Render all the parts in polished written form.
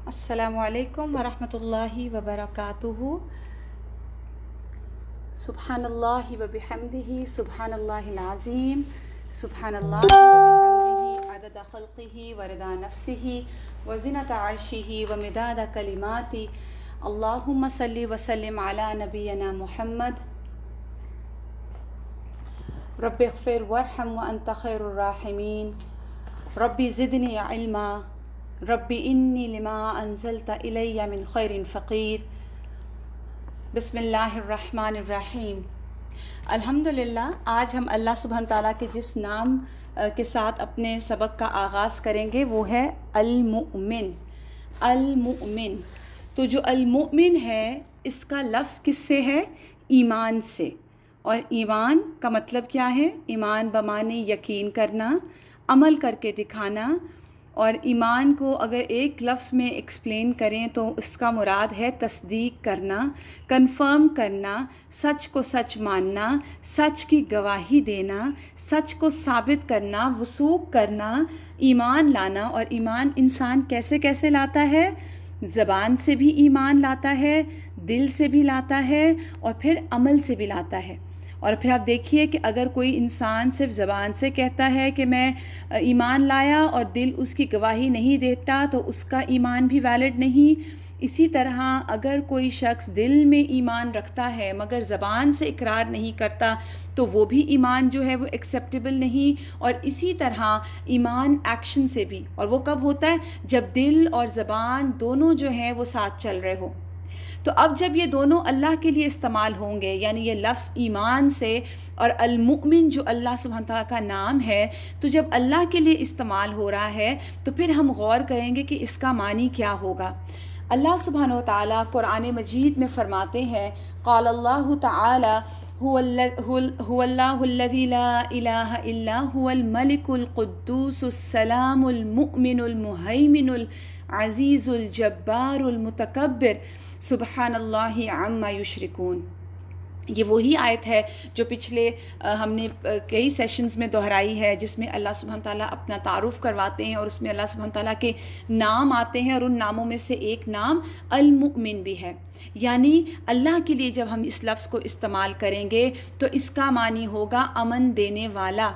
السلام علیکم ورحمۃ اللہ وبرکاتہ۔ سبحان اللہ وبحمدہ، سبحان اللہ العظیم، سبحان اللہ وبحمدہ عدد خلقہ ورضا نفسہ وزنۃ عرشہ ومداد کلماتہ۔ اللہم صلی وسلم علی نبینا محمد۔ رب اغفر وارحم وانت خیر الراحمین۔ رب زدنی علما، رب انی لما انزلت الی من خیر فقیر۔ بسم اللہ الرحمن الرحیم۔ الحمدللہ، آج ہم اللہ سبحانہ تعالیٰ کے جس نام کے ساتھ اپنے سبق کا آغاز کریں گے وہ ہے المؤمن۔ المؤمن، تو جو المؤمن ہے اس کا لفظ کس سے ہے؟ ایمان سے۔ اور ایمان کا مطلب کیا ہے؟ ایمان بمعنی یقین کرنا، عمل کر کے دکھانا۔ اور ایمان کو اگر ایک لفظ میں ایکسپلین کریں تو اس کا مراد ہے تصدیق کرنا، کنفرم کرنا، سچ کو سچ ماننا، سچ کی گواہی دینا، سچ کو ثابت کرنا، وثوق کرنا، ایمان لانا۔ اور ایمان انسان کیسے کیسے لاتا ہے؟ زبان سے بھی ایمان لاتا ہے، دل سے بھی لاتا ہے، اور پھر عمل سے بھی لاتا ہے۔ اور پھر آپ دیکھیے کہ اگر کوئی انسان صرف زبان سے کہتا ہے کہ میں ایمان لایا اور دل اس کی گواہی نہیں دیتا تو اس کا ایمان بھی ویلڈ نہیں۔ اسی طرح اگر کوئی شخص دل میں ایمان رکھتا ہے مگر زبان سے اقرار نہیں کرتا تو وہ بھی ایمان جو ہے وہ ایکسیپٹیبل نہیں۔ اور اسی طرح ایمان ایکشن سے بھی، اور وہ کب ہوتا ہے؟ جب دل اور زبان دونوں جو ہیں وہ ساتھ چل رہے ہو۔ تو اب جب یہ دونوں اللہ کے لیے استعمال ہوں گے، یعنی یہ لفظ ایمان سے اور المؤمن جو اللہ سبحانہ تعالیٰ کا نام ہے، تو جب اللہ کے لیے استعمال ہو رہا ہے تو پھر ہم غور کریں گے کہ اس کا معنی کیا ہوگا۔ اللہ سبحانہ و تعالیٰ قرآن مجید میں فرماتے ہیں، قال اللہ تعالی هو اللہ الذی لا الہ الا هو الملک القدوس السلام المؤمن المہیمن العزیز الجبار المتکبر سبحان اللہ عما یشرکون۔ یہ وہی آیت ہے جو پچھلے ہم نے کئی سیشنز میں دہرائی ہے، جس میں اللہ سبحانہ تعالیٰ اپنا تعارف کرواتے ہیں اور اس میں اللہ سبحانہ تعالیٰ کے نام آتے ہیں، اور ان ناموں میں سے ایک نام المؤمن بھی ہے۔ یعنی اللہ کے لیے جب ہم اس لفظ کو استعمال کریں گے تو اس کا معنی ہوگا امن دینے والا،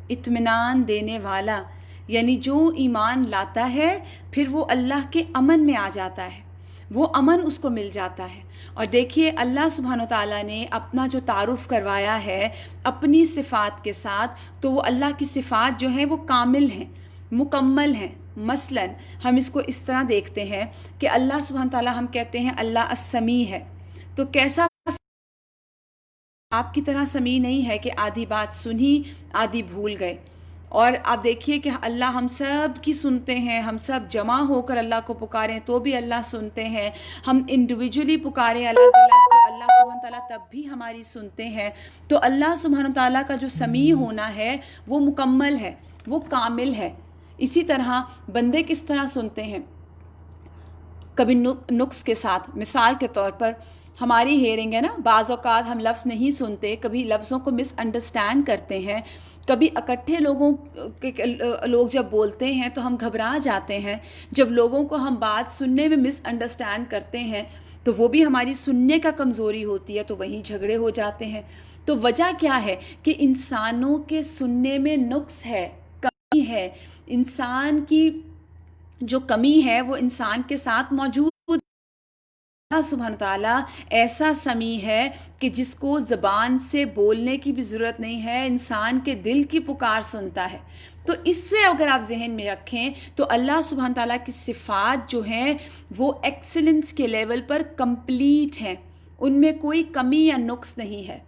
اطمینان دینے والا۔ یعنی جو ایمان لاتا ہے پھر وہ اللہ کے امن میں آ جاتا ہے، وہ امن اس کو مل جاتا ہے۔ اور دیکھیے اللہ سبحانہ تعالیٰ نے اپنا جو تعارف کروایا ہے اپنی صفات کے ساتھ، تو وہ اللہ کی صفات جو ہیں وہ کامل ہیں، مکمل ہیں۔ مثلاً ہم اس کو اس طرح دیکھتے ہیں کہ اللہ سبحانہ تعالیٰ، ہم کہتے ہیں اللہ السمیع ہے، تو کیسا آپ کی طرح سمیع نہیں ہے کہ آدھی بات سنی آدھی بھول گئے۔ اور آپ دیکھیے کہ اللہ ہم سب کی سنتے ہیں، ہم سب جمع ہو کر اللہ کو پکاریں تو بھی اللہ سنتے ہیں، ہم انڈیویجولی پکاریں اللہ تعالیٰ تو اللہ سبحانہ تعالیٰ تب بھی ہماری سنتے ہیں۔ تو اللہ سبحانہ تعالیٰ کا جو سمیع ہونا ہے وہ مکمل ہے، وہ کامل ہے۔ اسی طرح بندے کس طرح سنتے ہیں؟ کبھی نقص کے ساتھ، مثال کے طور پر ہماری ہیئرنگ ہے نا، بعض اوقات ہم لفظ نہیں سنتے، کبھی لفظوں کو مس انڈرسٹینڈ کرتے ہیں، کبھی اکٹھے لوگ جب بولتے ہیں تو ہم گھبرا جاتے ہیں۔ جب لوگوں کو ہم بات سننے میں مس انڈرسٹینڈ کرتے ہیں تو وہ بھی ہماری سننے کا کمزوری ہوتی ہے، تو وہیں جھگڑے ہو جاتے ہیں۔ تو وجہ کیا ہے؟ کہ انسانوں کے سننے میں نقص ہے، کمی ہے۔ انسان کی جو کمی ہے وہ انسان کے ساتھ موجود۔ اللہ سبحانہ تعالیٰ ایسا سمیع ہے کہ جس کو زبان سے بولنے کی بھی ضرورت نہیں ہے، انسان کے دل کی پکار سنتا ہے۔ تو اس سے اگر آپ ذہن میں رکھیں تو اللہ سبحانہ تعالیٰ کی صفات جو ہیں وہ ایکسلنس کے لیول پر کمپلیٹ ہیں، ان میں کوئی کمی یا نقص نہیں ہے۔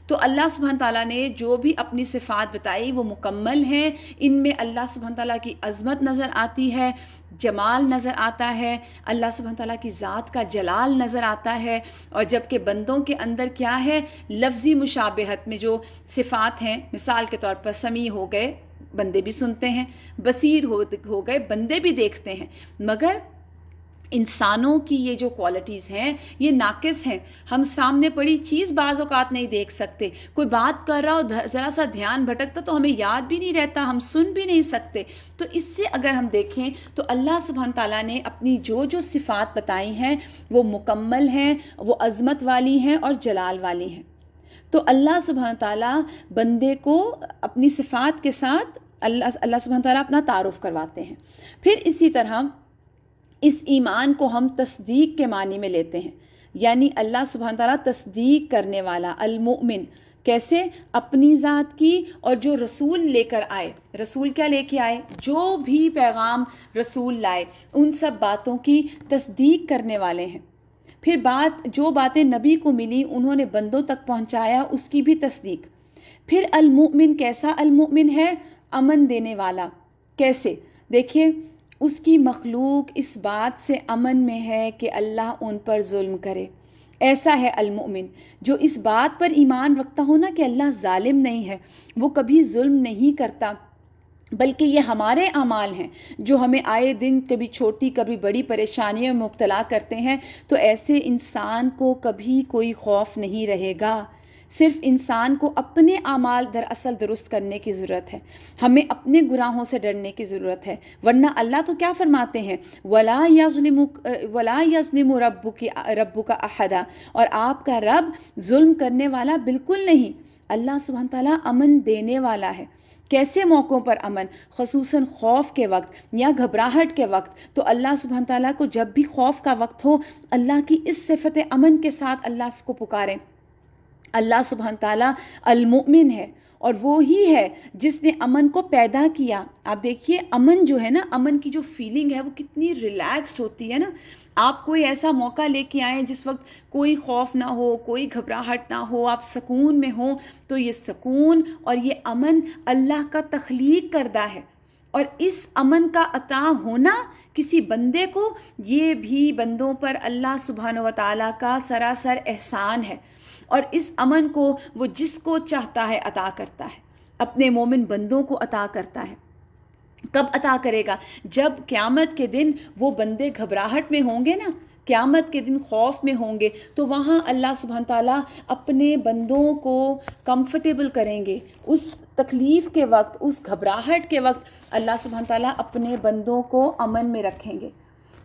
تو اللہ سبحانہ تعالیٰ نے جو بھی اپنی صفات بتائی وہ مکمل ہیں۔ ان میں اللہ سبحانہ تعالیٰ کی عظمت نظر آتی ہے، جمال نظر آتا ہے، اللہ سبحانہ تعالیٰ کی ذات کا جلال نظر آتا ہے۔ اور جبکہ بندوں کے اندر کیا ہے؟ لفظی مشابہت میں جو صفات ہیں، مثال کے طور پر سمیع ہو گئے، بندے بھی سنتے ہیں، بصیر ہو گئے، بندے بھی دیکھتے ہیں، مگر انسانوں کی یہ جو کوالٹیز ہیں یہ ناقص ہیں. ہم سامنے پڑی چیز بعض اوقات نہیں دیکھ سکتے. کوئی بات کر رہا ہو ذرا سا دھیان بھٹکتا تو ہمیں یاد بھی نہیں رہتا, ہم سن بھی نہیں سکتے. تو اس سے اگر ہم دیکھیں تو اللہ سبحانہ تعالیٰ نے اپنی جو صفات بتائی ہیں وہ مکمل ہیں, وہ عظمت والی ہیں اور جلال والی ہیں. تو اللہ سبحانہ تعالیٰ بندے کو اپنی صفات کے ساتھ اللہ سبحانہ تعالیٰ اپنا تعارف کرواتے ہیں. پھر اسی طرح اس ایمان کو ہم تصدیق کے معنی میں لیتے ہیں, یعنی اللہ سبحانہ تعالیٰ تصدیق کرنے والا, المؤمن. کیسے؟ اپنی ذات کی, اور جو رسول لے کر آئے. رسول کیا لے کے آئے؟ جو بھی پیغام رسول لائے ان سب باتوں کی تصدیق کرنے والے ہیں. پھر جو باتیں نبی کو ملی انہوں نے بندوں تک پہنچایا, اس کی بھی تصدیق. پھر المؤمن کیسا المؤمن ہے؟ امن دینے والا. کیسے؟ دیکھیے, اس کی مخلوق اس بات سے امن میں ہے کہ اللہ ان پر ظلم کرے. ایسا ہے المؤمن جو اس بات پر ایمان رکھتا ہو نا کہ اللہ ظالم نہیں ہے, وہ کبھی ظلم نہیں کرتا, بلکہ یہ ہمارے اعمال ہیں جو ہمیں آئے دن کبھی چھوٹی کبھی بڑی پریشانیوں میں مبتلا کرتے ہیں. تو ایسے انسان کو کبھی کوئی خوف نہیں رہے گا. صرف انسان کو اپنے اعمال دراصل درست کرنے کی ضرورت ہے, ہمیں اپنے گناہوں سے ڈرنے کی ضرورت ہے. ورنہ اللہ تو کیا فرماتے ہیں؟ وَلَا يَظْلِمُ رَبُّكَ أَحَدًا, اور آپ کا رب ظلم کرنے والا بالکل نہیں. اللہ سبحانہ تعالیٰ امن دینے والا ہے. کیسے موقعوں پر امن؟ خصوصاً خوف کے وقت یا گھبراہٹ کے وقت. تو اللہ سبحانہ تعالیٰ کو جب بھی خوف کا وقت ہو, اللہ کی اس صفت امن کے ساتھ اللہ کو پکاریں. اللہ سبحانہ تعالیٰ المؤمن ہے, اور وہ ہی ہے جس نے امن کو پیدا کیا. آپ دیکھیے امن جو ہے نا, امن کی جو فیلنگ ہے وہ کتنی ریلیکسڈ ہوتی ہے نا. آپ کوئی ایسا موقع لے کے آئیں جس وقت کوئی خوف نہ ہو, کوئی گھبراہٹ نہ ہو, آپ سکون میں ہوں, تو یہ سکون اور یہ امن اللہ کا تخلیق کردہ ہے. اور اس امن کا عطا ہونا کسی بندے کو, یہ بھی بندوں پر اللہ سبحانہ و تعالیٰ کا سراسر احسان ہے. اور اس امن کو وہ جس کو چاہتا ہے عطا کرتا ہے, اپنے مومن بندوں کو عطا کرتا ہے. کب عطا کرے گا؟ جب قیامت کے دن وہ بندے گھبراہٹ میں ہوں گے نا, قیامت کے دن خوف میں ہوں گے, تو وہاں اللہ سبحانہ تعالیٰ اپنے بندوں کو کمفرٹیبل کریں گے. اس تکلیف کے وقت, اس گھبراہٹ کے وقت اللہ سبحانہ تعالیٰ اپنے بندوں کو امن میں رکھیں گے.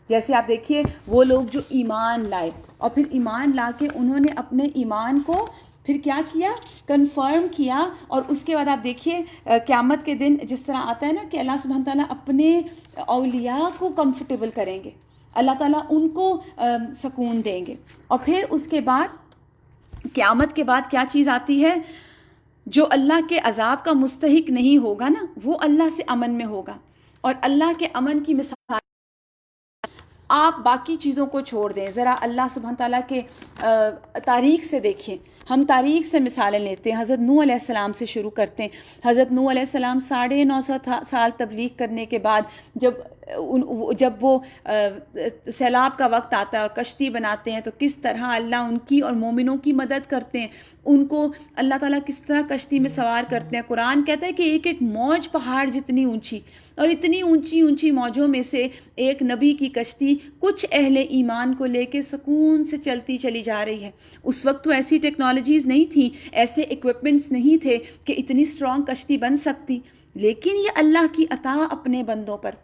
جیسے آپ دیکھیے وہ لوگ جو ایمان لائے, اور پھر ایمان لا کے انہوں نے اپنے ایمان کو پھر کیا کیا؟ کنفرم کیا. اور اس کے بعد آپ دیکھیے قیامت کے دن جس طرح آتا ہے نا کہ اللہ سبحانہ تعالیٰ اپنے اولیاء کو کمفرٹیبل کریں گے, اللہ تعالیٰ ان کو سکون دیں گے. اور پھر اس کے بعد قیامت کے بعد کیا چیز آتی ہے؟ جو اللہ کے عذاب کا مستحق نہیں ہوگا نا, وہ اللہ سے امن میں ہوگا. اور اللہ کے امن کی مثال آپ باقی چیزوں کو چھوڑ دیں, ذرا اللہ سبحانہ تعالیٰ کے تاریخ سے دیکھیں. ہم تاریخ سے مثالیں لیتے ہیں. حضرت نوح علیہ السلام سے شروع کرتے ہیں. حضرت نوح علیہ السلام 950 سال تبلیغ کرنے کے بعد جب وہ سیلاب کا وقت آتا ہے اور کشتی بناتے ہیں, تو کس طرح اللہ ان کی اور مومنوں کی مدد کرتے ہیں. ان کو اللہ تعالیٰ کس طرح کشتی میں سوار کرتے ہیں. قرآن کہتا ہے کہ ایک ایک موج پہاڑ جتنی اونچی, اور اتنی اونچی اونچی موجوں میں سے ایک نبی کی کشتی کچھ اہل ایمان کو لے کے سکون سے چلتی چلی جا رہی ہے. اس وقت تو ایسی ٹیکنالوجیز نہیں تھی, ایسے ایکوپمنٹس نہیں تھے کہ اتنی اسٹرانگ کشتی بن سکتی, لیکن یہ اللہ کی عطا اپنے بندوں پر.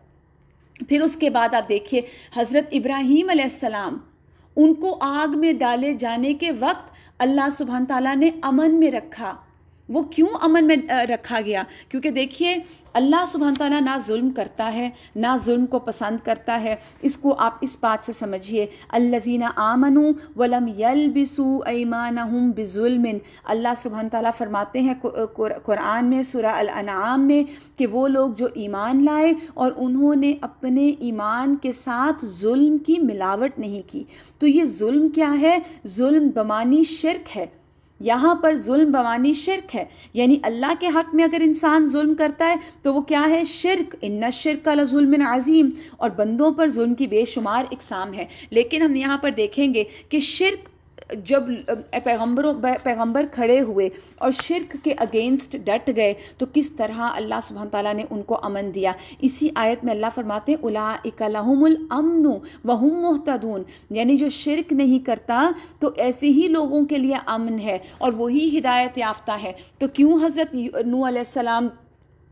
پھر اس کے بعد آپ دیکھیے حضرت ابراہیم علیہ السلام, ان کو آگ میں ڈالے جانے کے وقت اللہ سبحانہ تعالیٰ نے امن میں رکھا. وہ کیوں امن میں رکھا گیا؟ کیونکہ دیکھیے اللہ سبحانہ تعالیٰ نہ ظلم کرتا ہے, نہ ظلم کو پسند کرتا ہے. اس کو آپ اس بات سے سمجھیے, الذین آمنوا ولم یلبسوا ایمانہم بظلم. اللہ سبحانہ تعالیٰ فرماتے ہیں قرآن میں سورہ الانعام میں کہ وہ لوگ جو ایمان لائے اور انہوں نے اپنے ایمان کے ساتھ ظلم کی ملاوٹ نہیں کی. تو یہ ظلم کیا ہے؟ ظلم بمانی شرک ہے. یہاں پر ظلم بمانی شرک ہے, یعنی اللہ کے حق میں اگر انسان ظلم کرتا ہے تو وہ کیا ہے؟ شرک. ان الشرک لظلم عظیم. اور بندوں پر ظلم کی بے شمار اقسام ہے, لیکن ہم یہاں پر دیکھیں گے کہ شرک جب پیغمبر کھڑے ہوئے اور شرک کے اگینسٹ ڈٹ گئے تو کس طرح اللہ سبحانہ تعالیٰ نے ان کو امن دیا. اسی آیت میں اللہ فرماتے ہیں اولئک لہم الامن وہم مہتدون، یعنی جو شرک نہیں کرتا تو ایسے ہی لوگوں کے لیے امن ہے اور وہی ہدایت یافتہ ہے. تو کیوں حضرت نوح علیہ السلام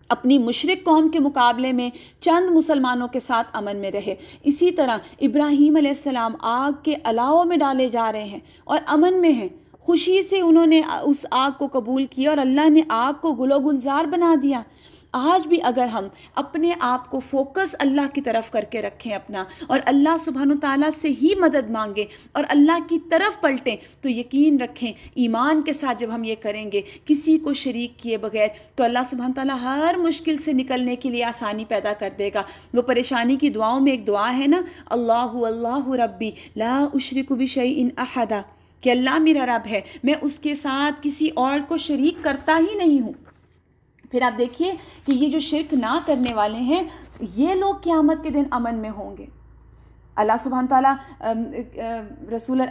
اپنی مشرک قوم کے مقابلے میں چند مسلمانوں کے ساتھ امن میں رہے؟ اسی طرح ابراہیم علیہ السلام آگ کے الاؤ میں ڈالے جا رہے ہیں اور امن میں ہیں. خوشی سے انہوں نے اس آگ کو قبول کیا اور اللہ نے آگ کو گل و گلزار بنا دیا. آج بھی اگر ہم اپنے آپ کو فوکس اللہ کی طرف کر کے رکھیں اپنا، اور اللہ سبحانہ تعالیٰ سے ہی مدد مانگیں اور اللہ کی طرف پلٹیں، تو یقین رکھیں ایمان کے ساتھ جب ہم یہ کریں گے کسی کو شریک کیے بغیر، تو اللہ سبحانہ تعالیٰ ہر مشکل سے نکلنے کے لیے آسانی پیدا کر دے گا. وہ پریشانی کی دعاؤں میں ایک دعا ہے نا، اللہ ربی لا اشرک بشیء احدا، کہ اللہ میرا رب ہے، میں اس کے ساتھ کسی اور کو شریک کرتا ہی نہیں ہوں. پھر آپ دیکھیے کہ یہ جو شرک نہ کرنے والے ہیں یہ لوگ قیامت کے دن امن میں ہوں گے. اللہ سبحانہ تعالیٰ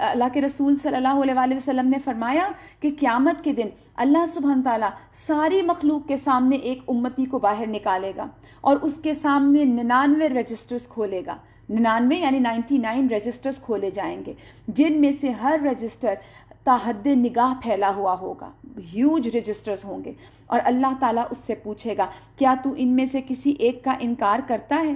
اللہ کے رسول صلی اللہ علیہ وسلم نے فرمایا کہ قیامت کے دن اللہ سبحانہ تعالیٰ ساری مخلوق کے سامنے ایک امتی کو باہر نکالے گا اور اس کے سامنے 99 رجسٹرز کھولے گا. 99 یعنی 99 رجسٹرز کھولے جائیں گے، جن میں سے ہر رجسٹر تا حد نگاہ پھیلا ہوا ہوگا. ہیوج رجسٹرز ہوں گے اور اللہ تعالیٰ اس سے پوچھے گا کیا تو ان میں سے کسی ایک کا انکار کرتا ہے؟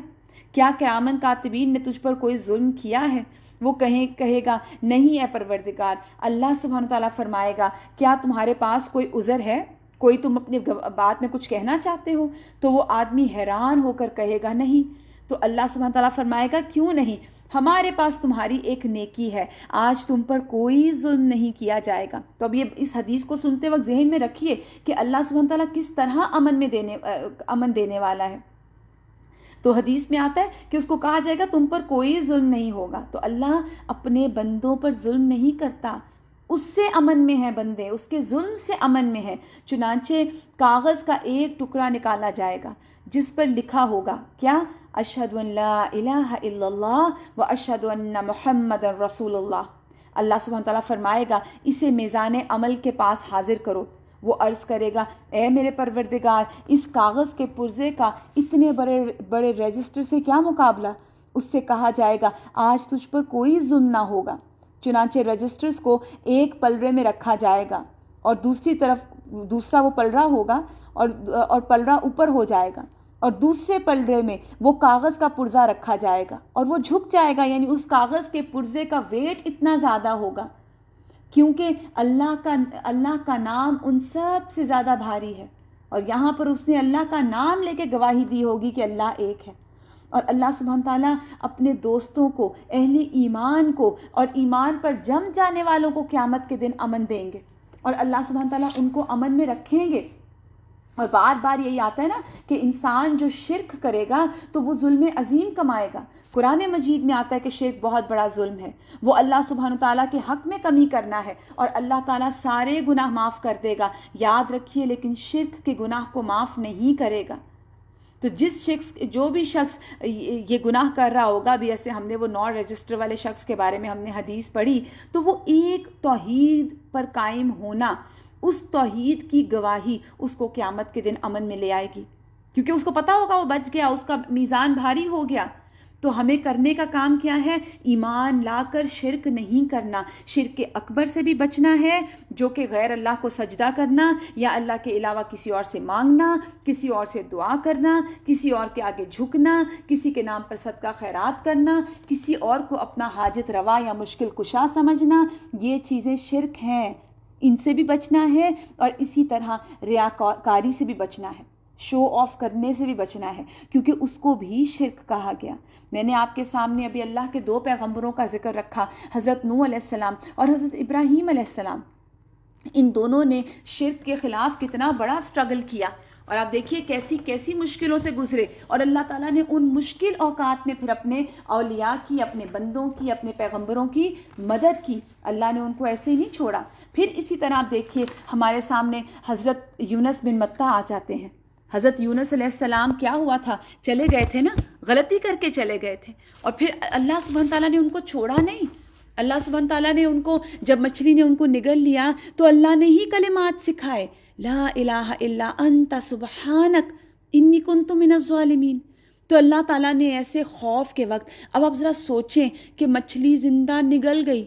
کیا قیامت کاتبین نے تجھ پر کوئی ظلم کیا ہے؟ وہ کہے گا نہیں اے پروردگار. اللہ سبحانہ تعالیٰ فرمائے گا کیا تمہارے پاس کوئی عذر ہے؟ کوئی تم اپنی بات میں کچھ کہنا چاہتے ہو؟ تو وہ آدمی حیران ہو کر کہے گا نہیں. تو اللہ سبحانہ تعالیٰ فرمائے گا کیوں نہیں؟ ہمارے پاس تمہاری ایک نیکی ہے، آج تم پر کوئی ظلم نہیں کیا جائے گا. تو اب یہ اس حدیث کو سنتے وقت ذہن میں رکھیے کہ اللہ سبحانہ تعالیٰ کس طرح امن دینے والا ہے. تو حدیث میں آتا ہے کہ اس کو کہا جائے گا تم پر کوئی ظلم نہیں ہوگا. تو اللہ اپنے بندوں پر ظلم نہیں کرتا، اس سے امن میں ہیں بندے، اس کے ظلم سے امن میں ہیں. چنانچہ کاغذ کا ایک ٹکڑا نکالا جائے گا جس پر لکھا ہوگا کیا؟ اشہد ان لا الہ الا اللہ و اشہد ان محمد رسول اللہ. اللہ سبحانہ تعالیٰ فرمائے گا اسے میزان عمل کے پاس حاضر کرو. وہ عرض کرے گا اے میرے پروردگار، اس کاغذ کے پرزے کا اتنے بڑے رجسٹر سے کیا مقابلہ؟ اس سے کہا جائے گا آج تجھ پر کوئی ظلم نہ ہوگا. چنانچہ رجسٹرز کو ایک پلڑے میں رکھا جائے گا اور دوسری طرف دوسرا وہ پلڑا ہوگا اور پلڑا اوپر ہو جائے گا اور دوسرے پلڑے میں وہ کاغذ کا پرزہ رکھا جائے گا اور وہ جھک جائے گا، یعنی اس کاغذ کے پرزے کا ویٹ اتنا زیادہ ہوگا کیونکہ اللہ کا نام ان سب سے زیادہ بھاری ہے. اور یہاں پر اس نے اللہ کا نام لے کے گواہی دی ہوگی کہ اللہ ایک ہے. اور اللہ سبحانہ تعالیٰ اپنے دوستوں کو، اہل ایمان کو اور ایمان پر جم جانے والوں کو قیامت کے دن امن دیں گے اور اللہ سبحانہ تعالیٰ ان کو امن میں رکھیں گے. اور بار بار یہی آتا ہے نا کہ انسان جو شرک کرے گا تو وہ ظلم عظیم کمائے گا. قرآن مجید میں آتا ہے کہ شرک بہت بڑا ظلم ہے، وہ اللہ سبحانہ تعالیٰ کے حق میں کمی کرنا ہے اور اللہ تعالیٰ سارے گناہ معاف کر دے گا. یاد رکھیے لیکن شرک کے گناہ کو معاف نہیں کرے گا. تو جو بھی شخص یہ گناہ کر رہا ہوگا، بھی ایسے ہم نے وہ 9 رجسٹر والے شخص کے بارے میں ہم نے حدیث پڑھی، تو وہ ایک توحید پر قائم ہونا، اس توحید کی گواہی اس کو قیامت کے دن امن میں لے آئے گی، کیونکہ اس کو پتہ ہوگا وہ بچ گیا، اس کا میزان بھاری ہو گیا. تو ہمیں کرنے کا کام کیا ہے؟ ایمان لا کر شرک نہیں کرنا. شرک اکبر سے بھی بچنا ہے جو کہ غیر اللہ کو سجدہ کرنا یا اللہ کے علاوہ کسی اور سے مانگنا، کسی اور سے دعا کرنا، کسی اور کے آگے جھکنا، کسی کے نام پر صدقہ خیرات کرنا، کسی اور کو اپنا حاجت روا یا مشکل کشا سمجھنا. یہ چیزیں شرک ہیں، ان سے بھی بچنا ہے اور اسی طرح ریاکاری سے بھی بچنا ہے، شو آف کرنے سے بھی بچنا ہے، کیونکہ اس کو بھی شرک کہا گیا. میں نے آپ کے سامنے ابھی اللہ کے 2 پیغمبروں کا ذکر رکھا، حضرت نوح علیہ السلام اور حضرت ابراہیم علیہ السلام. ان دونوں نے شرک کے خلاف کتنا بڑا سٹرگل کیا اور آپ دیکھیے کیسی مشکلوں سے گزرے، اور اللہ تعالیٰ نے ان مشکل اوقات میں پھر اپنے اولیاء کی، اپنے بندوں کی، اپنے پیغمبروں کی مدد کی. اللہ نے ان کو ایسے ہی نہیں چھوڑا. پھر اسی طرح آپ دیکھیے ہمارے سامنے حضرت یونس بن متہ آ جاتے ہیں. حضرت یونس علیہ السلام کیا ہوا تھا؟ چلے گئے تھے نا، غلطی کر کے چلے گئے تھے، اور پھر اللہ سبحانہ تعالیٰ نے ان کو چھوڑا نہیں. اللہ سبحانہ تعالیٰ نے ان کو جب مچھلی نے ان کو نگل لیا تو اللہ نے ہی کلمات سکھائے، لا الہ الا انت سبحانک انی کنت من الظالمین۔ تو اللہ تعالیٰ نے ایسے خوف کے وقت، اب آپ ذرا سوچیں کہ مچھلی زندہ نگل گئی،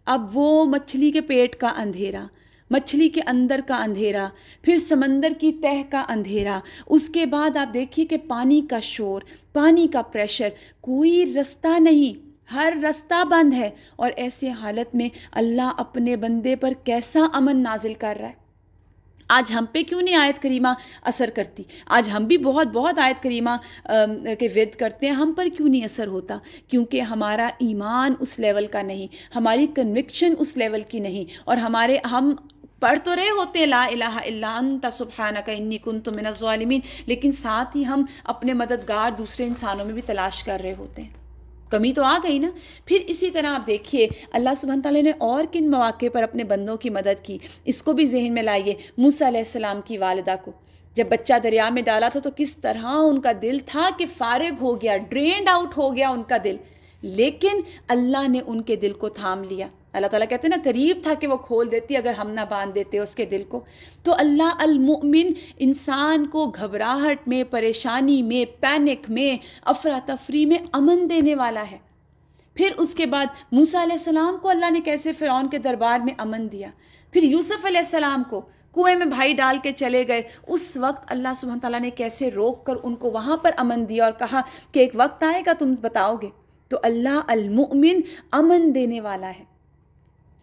اب وہ مچھلی کے پیٹ کا اندھیرا، مچھلی کے اندر کا اندھیرا، پھر سمندر کی تہہ کا اندھیرا، اس کے بعد آپ دیکھیے کہ پانی کا شور، پانی کا پریشر، کوئی رستہ نہیں، ہر رستہ بند ہے، اور ایسے حالت میں اللہ اپنے بندے پر کیسا امن نازل کر رہا ہے۔ آج ہم پہ کیوں نہیں آیت کریمہ اثر کرتی؟ آج ہم بھی بہت آیت کریمہ کے ورد کرتے ہیں، ہم پر کیوں نہیں اثر ہوتا؟ کیونکہ ہمارا ایمان اس لیول کا نہیں، ہماری کنوکشن اس لیول کی نہیں، اور ہم پڑھ تو رہے ہوتے ہیں لا الہ الا انت سبحانک انی کنت من الظالمین، لیکن ساتھ ہی ہم اپنے مددگار دوسرے انسانوں میں بھی تلاش کر رہے ہوتے ہیں۔ کمی تو آ گئی نا۔ پھر اسی طرح آپ دیکھیے اللہ سبحانہ تعالیٰ نے اور کن مواقع پر اپنے بندوں کی مدد کی، اس کو بھی ذہن میں لائیے۔ موسیٰ علیہ السلام کی والدہ کو جب بچہ دریا میں ڈالا تھا تو کس طرح ان کا دل تھا کہ فارغ ہو گیا، ڈرینڈ آؤٹ ہو گیا ان کا دل، لیکن اللہ نے ان کے دل کو تھام لیا۔ اللہ تعالیٰ کہتے ہیں نا قریب تھا کہ وہ کھول دیتی اگر ہم نہ باندھ دیتے اس کے دل کو۔ تو اللہ المؤمن انسان کو گھبراہٹ میں، پریشانی میں، پینک میں، افراتفری میں امن دینے والا ہے۔ پھر اس کے بعد موسیٰ علیہ السلام کو اللہ نے کیسے فرعون کے دربار میں امن دیا، پھر یوسف علیہ السلام کو کنویں میں بھائی ڈال کے چلے گئے، اس وقت اللہ سبحانہ تعالیٰ نے کیسے روک کر ان کو وہاں پر امن دیا اور کہا کہ ایک وقت آئے گا تم بتاؤ گے۔ تو اللہ المؤمن امن دینے والا ہے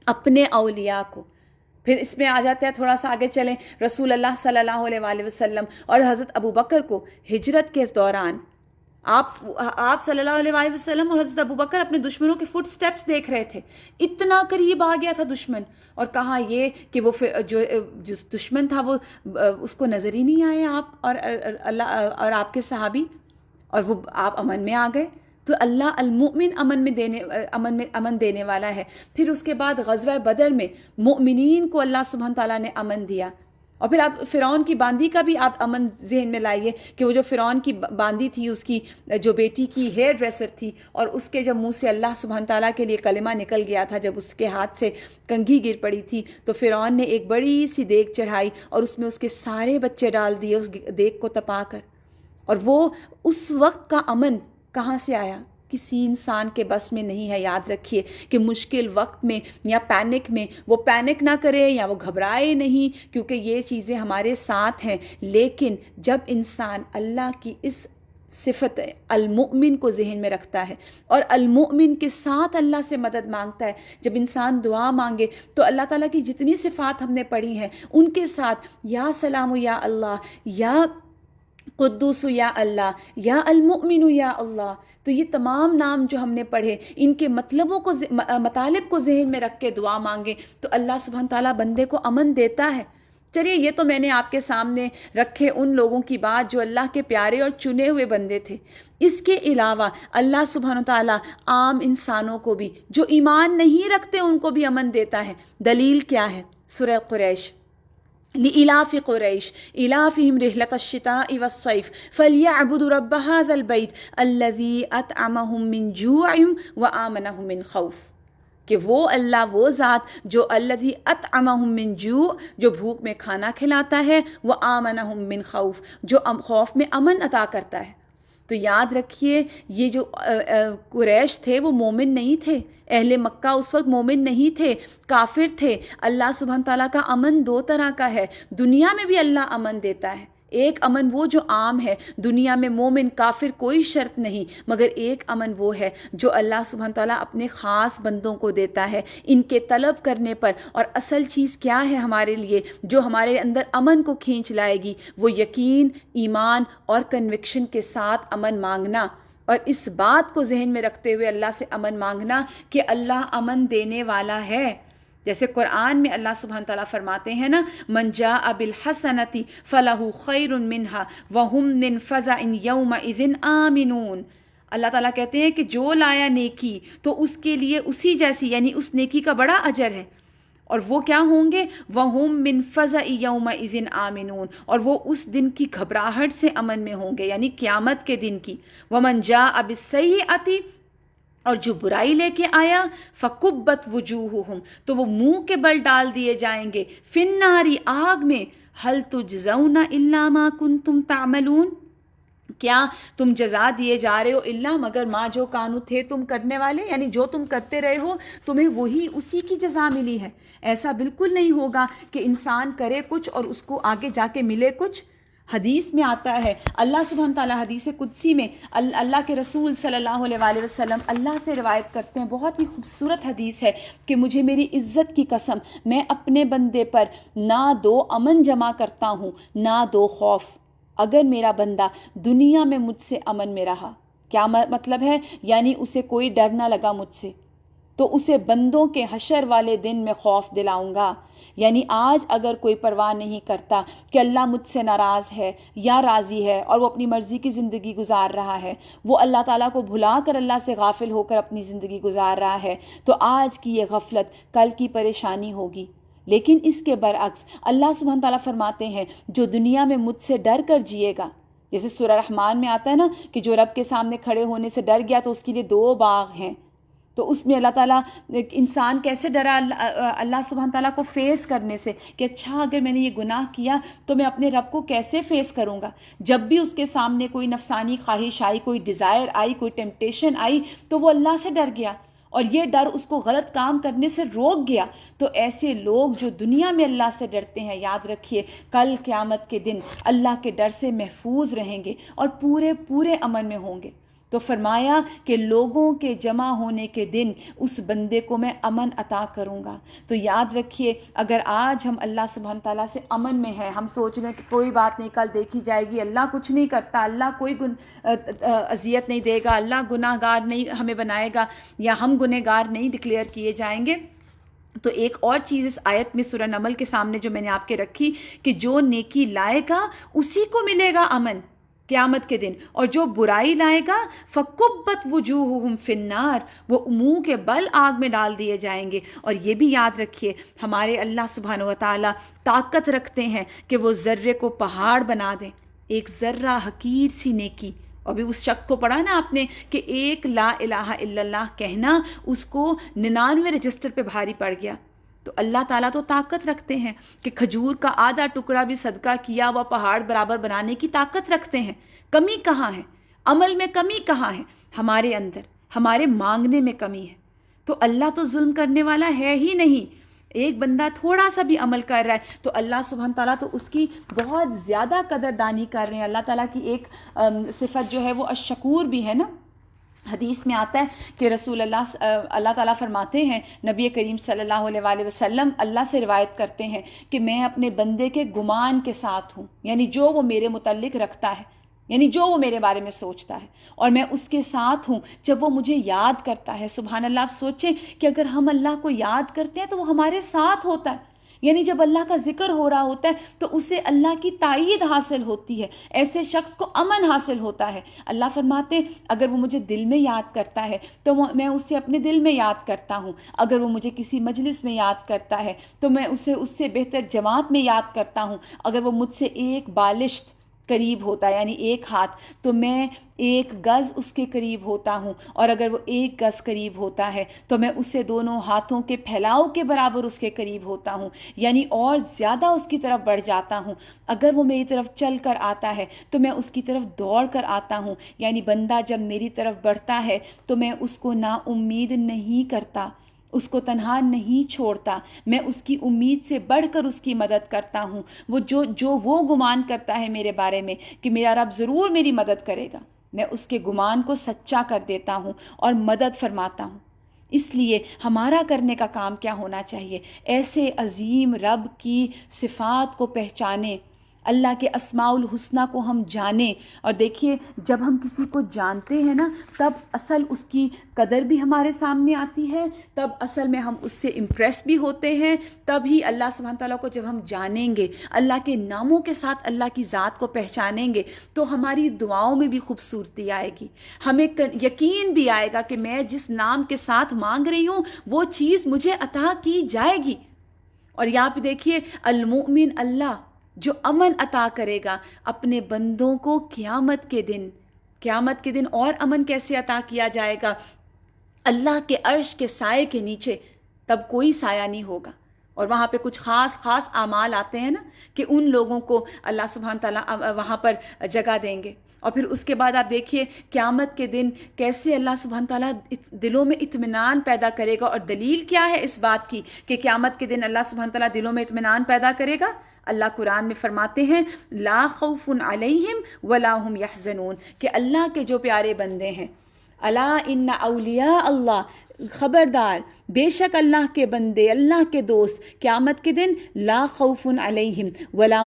اپنے اولیاء کو۔ پھر اس میں آ جاتے ہیں، تھوڑا سا آگے چلیں، رسول اللہ صلی اللہ علیہ وآلہ وسلم اور حضرت ابو بکر کو ہجرت کے دوران آپ صلی اللہ علیہ وآلہ وسلم اور حضرت ابو بکر اپنے دشمنوں کے فٹ سٹیپس دیکھ رہے تھے، اتنا قریب آ گیا تھا دشمن، اور کہا یہ کہ وہ جو دشمن تھا وہ اس کو نظر ہی نہیں آئے آپ اور اللہ اور آپ کے صحابی، اور وہ آپ امن میں آ گئے۔ تو اللہ المؤمن امن دینے والا ہے۔ پھر اس کے بعد غزوہ بدر میں مؤمنین کو اللہ سبحانہ تعالیٰ نے امن دیا، اور پھر آپ فرعون کی باندی کا بھی آپ امن ذہن میں لائیے کہ وہ جو فرعون کی باندی تھی، اس کی جو بیٹی کی ہیئر ڈریسر تھی، اور اس کے جب منہ سے اللہ سبحانہ تعالیٰ کے لیے کلمہ نکل گیا تھا، جب اس کے ہاتھ سے کنگھی گر پڑی تھی تو فرعون نے ایک بڑی سی دیگ چڑھائی اور اس میں اس کے سارے بچے ڈال دیے اس دیگ کو تپا کر۔ اور وہ اس وقت کا امن کہاں سے آیا؟ کسی انسان کے بس میں نہیں ہے۔ یاد رکھیے کہ مشکل وقت میں یا پینک میں وہ پینک نہ کرے یا وہ گھبرائے نہیں، کیونکہ یہ چیزیں ہمارے ساتھ ہیں، لیکن جب انسان اللہ کی اس صفت المؤمن کو ذہن میں رکھتا ہے اور المؤمن کے ساتھ اللہ سے مدد مانگتا ہے، جب انسان دعا مانگے تو اللہ تعالیٰ کی جتنی صفات ہم نے پڑھی ہیں ان کے ساتھ یا سلام یا اللہ، یا قدوس یا اللہ، یا المؤمن یا اللہ، تو یہ تمام نام جو ہم نے پڑھے ان کے مطالب کو ذہن میں رکھ کے دعا مانگے تو اللہ سبحانہ تعالیٰ بندے کو امن دیتا ہے۔ چلیے یہ تو میں نے آپ کے سامنے رکھے ان لوگوں کی بات جو اللہ کے پیارے اور چنے ہوئے بندے تھے۔ اس کے علاوہ اللہ سبحانہ تعالیٰ عام انسانوں کو بھی جو ایمان نہیں رکھتے ان کو بھی امن دیتا ہے۔ دلیل کیا ہے؟ سورہ قریش، لإلاف قریش إلافهم رحلة الشتاء والصيف فليعبدوا رب هذا البيت الذي أطعمهم من جوع وآمنهم من خوف، کہ وہ اللہ، وہ ذات جو الذی اطعمهم من جوع، جو بھوک میں کھانا کھلاتا ہے، وآمنهم من خوف، جو خوف میں امن عطا کرتا ہے۔ تو یاد رکھیے یہ جو قریش تھے وہ مومن نہیں تھے، اہل مکہ اس وقت مومن نہیں تھے، کافر تھے۔ اللہ سبحانہ تعالیٰ کا امن دو طرح کا ہے، دنیا میں بھی اللہ امن دیتا ہے۔ ایک امن وہ جو عام ہے، دنیا میں مومن کافر کوئی شرط نہیں، مگر ایک امن وہ ہے جو اللہ سبحانہ تعالیٰ اپنے خاص بندوں کو دیتا ہے ان کے طلب کرنے پر۔ اور اصل چیز کیا ہے ہمارے لیے جو ہمارے اندر امن کو کھینچ لائے گی؟ وہ یقین، ایمان اور کنوکشن کے ساتھ امن مانگنا، اور اس بات کو ذہن میں رکھتے ہوئے اللہ سے امن مانگنا کہ اللہ امن دینے والا ہے۔ جیسے قرآن میں اللہ سبحانہ تعالیٰ فرماتے ہیں نا، من جاء بالحسنۃ فلہ خیر منہا وہم من فزع یومئذ آمنون۔ اللہ تعالیٰ کہتے ہیں کہ جو لایا نیکی تو اس کے لیے اسی جیسی، یعنی اس نیکی کا بڑا اجر ہے، اور وہ کیا ہوں گے؟ وہم من فزع یومئذ آمنون، اور وہ اس دن کی گھبراہٹ سے امن میں ہوں گے، یعنی قیامت کے دن کی۔ ومن جاء بالسیئۃ اور جو برائی لے کے آیا فکبت وجوہہم، تو وہ منہ کے بل ڈال دیے جائیں گے، فی الناری، آگ میں، ہل تجزون الا ما کنتم تعملون، کیا تم جزا دیے جا رہے ہو الا مگر ما جو کانو تھے تم کرنے والے، یعنی جو تم کرتے رہے ہو تمہیں وہی اسی کی جزا ملی ہے۔ ایسا بالکل نہیں ہوگا کہ انسان کرے کچھ اور اس کو آگے جا کے ملے کچھ۔ حدیث میں آتا ہے، اللہ سبحانہ تعالیٰ حدیث قدسی میں اللہ کے رسول صلی اللہ علیہ وآلہ وسلم اللہ سے روایت کرتے ہیں، بہت ہی خوبصورت حدیث ہے کہ مجھے میری عزت کی قسم، میں اپنے بندے پر نہ دو امن جمع کرتا ہوں نہ دو خوف۔ اگر میرا بندہ دنیا میں مجھ سے امن میں رہا، کیا مطلب ہے؟ یعنی اسے کوئی ڈر نہ لگا مجھ سے، تو اسے بندوں کے حشر والے دن میں خوف دلاؤں گا۔ یعنی آج اگر کوئی پرواہ نہیں کرتا کہ اللہ مجھ سے ناراض ہے یا راضی ہے اور وہ اپنی مرضی کی زندگی گزار رہا ہے، وہ اللہ تعالیٰ کو بھلا کر اللہ سے غافل ہو کر اپنی زندگی گزار رہا ہے، تو آج کی یہ غفلت کل کی پریشانی ہوگی۔ لیکن اس کے برعکس اللہ سبحانہ تعالیٰ فرماتے ہیں جو دنیا میں مجھ سے ڈر کر جیے گا، جیسے سورہ رحمان میں آتا ہے نا کہ جو رب کے سامنے کھڑے ہونے سے ڈر گیا تو اس کے لیے 2 باغ ہیں، تو اس میں اللہ تعالیٰ انسان کیسے ڈرا اللہ سبحانہ تعالیٰ کو فیس کرنے سے کہ اچھا اگر میں نے یہ گناہ کیا تو میں اپنے رب کو کیسے فیس کروں گا۔ جب بھی اس کے سامنے کوئی نفسانی خواہش آئی، کوئی ڈیزائر آئی، کوئی ٹیمپٹیشن آئی تو وہ اللہ سے ڈر گیا، اور یہ ڈر اس کو غلط کام کرنے سے روک گیا۔ تو ایسے لوگ جو دنیا میں اللہ سے ڈرتے ہیں، یاد رکھیے کل قیامت کے دن اللہ کے ڈر سے محفوظ رہیں گے اور پورے امن میں ہوں گے۔ تو فرمایا کہ لوگوں کے جمع ہونے کے دن اس بندے کو میں امن عطا کروں گا۔ تو یاد رکھیے اگر آج ہم اللہ سبحانہ تعالیٰ سے امن میں ہیں، ہم سوچ رہے ہیں کہ کوئی بات نہیں، کل دیکھی جائے گی، اللہ کچھ نہیں کرتا، اللہ کوئی اذیت نہیں دے گا، اللہ گناہ گار نہیں ہمیں بنائے گا، یا ہم گنہ گار نہیں ڈکلیئر کیے جائیں گے، تو ایک اور چیز اس آیت میں سورہ نمل کے سامنے جو میں نے آپ کے رکھی کہ جو نیکی لائے گا اسی کو ملے گا امن قیامت کے دن، اور جو برائی لائے گا فَكُبَّتْ وُجُوهُهُمْ فِي النَّارِ، وہ منہ کے بل آگ میں ڈال دیے جائیں گے۔ اور یہ بھی یاد رکھیے ہمارے اللہ سبحانہ وتعالی طاقت رکھتے ہیں کہ وہ ذرے کو پہاڑ بنا دیں، ایک ذرہ حقیر سی نیکی۔ ابھی اس شخص کو پڑھا نا آپ نے کہ ایک لا الہ الا اللہ کہنا اس کو 99 رجسٹر پہ بھاری پڑ گیا۔ تو اللہ تعالیٰ تو طاقت رکھتے ہیں کہ کھجور کا آدھا ٹکڑا بھی صدقہ کیا وہ پہاڑ برابر بنانے کی طاقت رکھتے ہیں۔ کمی کہاں ہے؟ عمل میں کمی کہاں ہے؟ ہمارے اندر، ہمارے مانگنے میں کمی ہے۔ تو اللہ تو ظلم کرنے والا ہے ہی نہیں۔ ایک بندہ تھوڑا سا بھی عمل کر رہا ہے تو اللہ سبحانہ تعالیٰ تو اس کی بہت زیادہ قدردانی کر رہے ہیں۔ اللہ تعالیٰ کی ایک صفت جو ہے وہ الشکور بھی ہے نا۔ حدیث میں آتا ہے کہ رسول اللہ تعالیٰ فرماتے ہیں، نبی کریم صلی اللہ علیہ وآلہ وسلم اللہ سے روایت کرتے ہیں کہ میں اپنے بندے کے گمان کے ساتھ ہوں، یعنی جو وہ میرے متعلق رکھتا ہے، یعنی جو وہ میرے بارے میں سوچتا ہے، اور میں اس کے ساتھ ہوں جب وہ مجھے یاد کرتا ہے۔ سبحان اللہ، آپ سوچیں کہ اگر ہم اللہ کو یاد کرتے ہیں تو وہ ہمارے ساتھ ہوتا ہے، یعنی جب اللہ کا ذکر ہو رہا ہوتا ہے تو اسے اللہ کی تائید حاصل ہوتی ہے، ایسے شخص کو امن حاصل ہوتا ہے۔ اللہ فرماتے ہیں اگر وہ مجھے دل میں یاد کرتا ہے تو میں اسے اپنے دل میں یاد کرتا ہوں، اگر وہ مجھے کسی مجلس میں یاد کرتا ہے تو میں اسے اس سے بہتر جماعت میں یاد کرتا ہوں، اگر وہ مجھ سے ایک بالشت قریب ہوتا ہے یعنی ایک ہاتھ تو میں 1 گز اس کے قریب ہوتا ہوں، اور اگر وہ 1 گز قریب ہوتا ہے تو میں اسے دونوں ہاتھوں کے پھیلاؤ کے برابر اس کے قریب ہوتا ہوں، یعنی اور زیادہ اس کی طرف بڑھ جاتا ہوں۔ اگر وہ میری طرف چل کر آتا ہے تو میں اس کی طرف دوڑ کر آتا ہوں، یعنی بندہ جب میری طرف بڑھتا ہے تو میں اس کو نا امید نہیں کرتا، اس کو تنہا نہیں چھوڑتا، میں اس کی امید سے بڑھ کر اس کی مدد کرتا ہوں۔ وہ جو وہ گمان کرتا ہے میرے بارے میں کہ میرا رب ضرور میری مدد کرے گا، میں اس کے گمان کو سچا کر دیتا ہوں اور مدد فرماتا ہوں۔ اس لیے ہمارا کرنے کا کام کیا ہونا چاہیے؟ ایسے عظیم رب کی صفات کو پہچانیں، اللہ کے اسماء الحسنہ کو ہم جانیں۔ اور دیکھیے جب ہم کسی کو جانتے ہیں نا تب اصل اس کی قدر بھی ہمارے سامنے آتی ہے، تب اصل میں ہم اس سے امپریس بھی ہوتے ہیں، تب ہی اللہ سبحانہ تعالیٰ کو جب ہم جانیں گے، اللہ کے ناموں کے ساتھ اللہ کی ذات کو پہچانیں گے تو ہماری دعاؤں میں بھی خوبصورتی آئے گی، ہمیں یقین بھی آئے گا کہ میں جس نام کے ساتھ مانگ رہی ہوں وہ چیز مجھے عطا کی جائے گی۔ اور یہاں پہ دیکھیے المؤمن اللہ جو امن عطا کرے گا اپنے بندوں کو قیامت کے دن اور امن کیسے عطا کیا جائے گا؟ اللہ کے عرش کے سائے کے نیچے تب کوئی سایہ نہیں ہوگا. اور وہاں پہ کچھ خاص اعمال آتے ہیں نا کہ ان لوگوں کو اللہ سبحانہ تعالیٰ وہاں پر جگہ دیں گے. اور پھر اس کے بعد آپ دیکھیے قیامت کے دن کیسے اللہ سبحانہ تعالیٰ دلوں میں اطمینان پیدا کرے گا. اور دلیل کیا ہے اس بات کی کہ قیامت کے دن اللہ سبحانہ تعالیٰ دلوں میں اطمینان پیدا کرے گا؟ اللہ قرآن میں فرماتے ہیں لا خوف علیہم ولا هم یحزنون، کہ اللہ کے جو پیارے بندے ہیں، الا ان اولیاء اللہ، خبردار بے شک اللہ کے بندے، اللہ کے دوست قیامت کے دن لا خوف علیہم ولا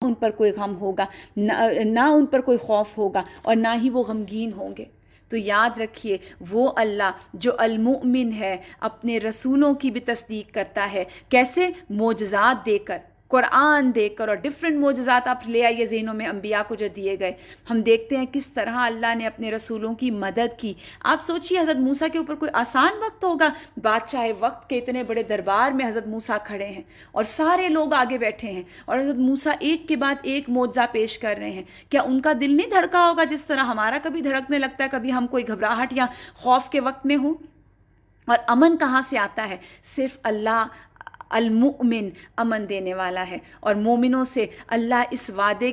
ان پر کوئی غم ہوگا، نہ ان پر کوئی خوف ہوگا اور نہ ہی وہ غمگین ہوں گے. تو یاد رکھیے وہ اللہ جو المؤمن ہے اپنے رسولوں کی بھی تصدیق کرتا ہے. کیسے؟ معجزات دے کر، قرآن دے کر. اور ڈفرینٹ معجزات آپ لے آئیے ذہنوں میں انبیاء کو جو دیے گئے. ہم دیکھتے ہیں کس طرح اللہ نے اپنے رسولوں کی مدد کی. آپ سوچیے حضرت موسیٰ کے اوپر کوئی آسان وقت ہوگا؟ بادشاہ وقت کے اتنے بڑے دربار میں حضرت موسیٰ کھڑے ہیں اور سارے لوگ آگے بیٹھے ہیں اور حضرت موسیٰ ایک کے بعد ایک معجزہ پیش کر رہے ہیں. کیا ان کا دل نہیں دھڑکا ہوگا جس طرح ہمارا کبھی دھڑکنے لگتا ہے کبھی ہم کوئی گھبراہٹ یا خوف کے وقت میں ہوں؟ اور امن کہاں سے آتا ہے؟ صرف اللہ المؤمن امن دینے والا ہے. اور مومنوں سے اللہ اس وعدے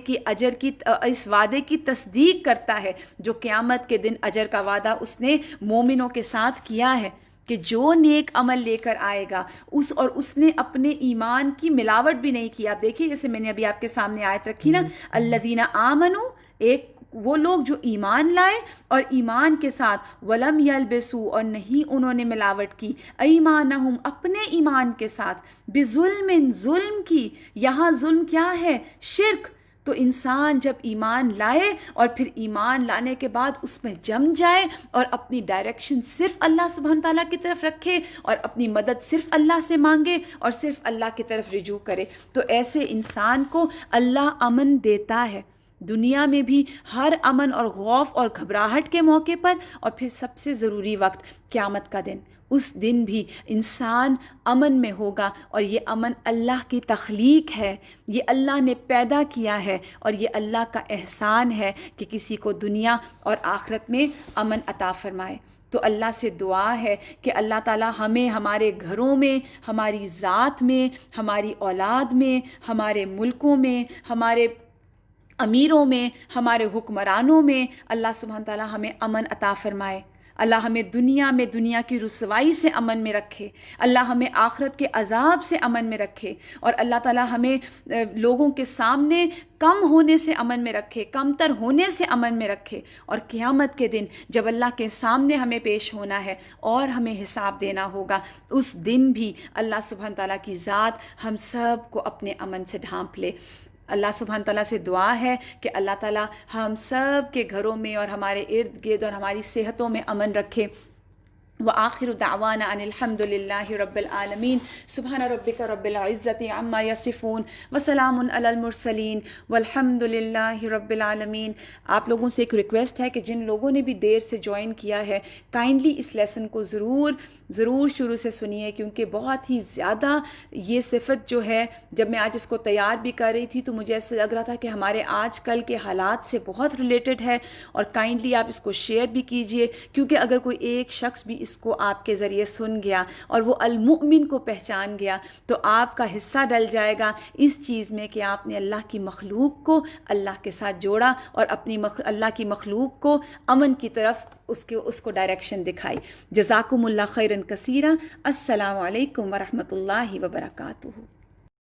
کی تصدیق کرتا ہے جو قیامت کے دن اجر کا وعدہ اس نے مومنوں کے ساتھ کیا ہے کہ جو نیک عمل لے کر آئے گا اس نے اپنے ایمان کی ملاوٹ بھی نہیں کی. آپ دیکھیے جیسے میں نے ابھی آپ کے سامنے آیت رکھی نا، الذین آمنوا، ایک وہ لوگ جو ایمان لائے اور ایمان کے ساتھ ولم یلبسوا، اور نہیں انہوں نے ملاوٹ کی، ایمانہم، اپنے ایمان کے ساتھ، بظلم، ظلم کی. یہاں ظلم کیا ہے؟ شرک. تو انسان جب ایمان لائے اور پھر ایمان لانے کے بعد اس میں جم جائے اور اپنی ڈائریکشن صرف اللہ سبحانہ تعالیٰ کی طرف رکھے اور اپنی مدد صرف اللہ سے مانگے اور صرف اللہ کی طرف رجوع کرے، تو ایسے انسان کو اللہ امن دیتا ہے دنیا میں بھی، ہر امن اور خوف اور گھبراہٹ کے موقع پر. اور پھر سب سے ضروری وقت قیامت کا دن، اس دن بھی انسان امن میں ہوگا. اور یہ امن اللہ کی تخلیق ہے، یہ اللہ نے پیدا کیا ہے اور یہ اللہ کا احسان ہے کہ کسی کو دنیا اور آخرت میں امن عطا فرمائے. تو اللہ سے دعا ہے کہ اللہ تعالیٰ ہمیں ہمارے گھروں میں، ہماری ذات میں، ہماری اولاد میں، ہمارے ملکوں میں، ہمارے امیروں میں، ہمارے حکمرانوں میں اللہ سبحانہ تعالیٰ ہمیں امن عطا فرمائے. اللہ ہمیں دنیا میں دنیا کی رسوائی سے امن میں رکھے، اللہ ہمیں آخرت کے عذاب سے امن میں رکھے، اور اللہ تعالیٰ ہمیں لوگوں کے سامنے کم ہونے سے امن میں رکھے، کم تر ہونے سے امن میں رکھے. اور قیامت کے دن جب اللہ کے سامنے ہمیں پیش ہونا ہے اور ہمیں حساب دینا ہوگا، اس دن بھی اللہ سبحانہ تعالیٰ کی ذات ہم سب کو اپنے امن سے ڈھانپ لے. اللہ سبحانہ تعالیٰ سے دعا ہے کہ اللہ تعالیٰ ہم سب کے گھروں میں اور ہمارے ارد گرد اور ہماری صحتوں میں امن رکھے. وآخر دعوانا ان الحمد للہ رب العالمین. سبحان ربک رب العزت عما یصفون وسلام علی المرسلین والحمد للہ رب العالمین. آپ لوگوں سے ایک ریکویسٹ ہے کہ جن لوگوں نے بھی دیر سے جوائن کیا ہے کائنڈلی اس لیسن کو ضرور شروع سے سنیے، کیونکہ بہت ہی زیادہ یہ صفت جو ہے، جب میں آج اس کو تیار بھی کر رہی تھی تو مجھے ایسے لگ رہا تھا کہ ہمارے آج کل کے حالات سے بہت ریلیٹڈ ہے. اور کائنڈلی آپ اس کو شیئر بھی کیجئے، کیونکہ اگر کوئی ایک شخص بھی اس کو آپ کے ذریعے سن گیا اور وہ المؤمن کو پہچان گیا تو آپ کا حصہ ڈل جائے گا اس چیز میں کہ آپ نے اللہ کی مخلوق کو اللہ کے ساتھ جوڑا اور اپنی اللہ کی مخلوق کو امن کی طرف اس کو ڈائریکشن دکھائی. جزاکم اللہ خیرن کثیرا. السلام علیکم ورحمۃ اللہ وبرکاتہ.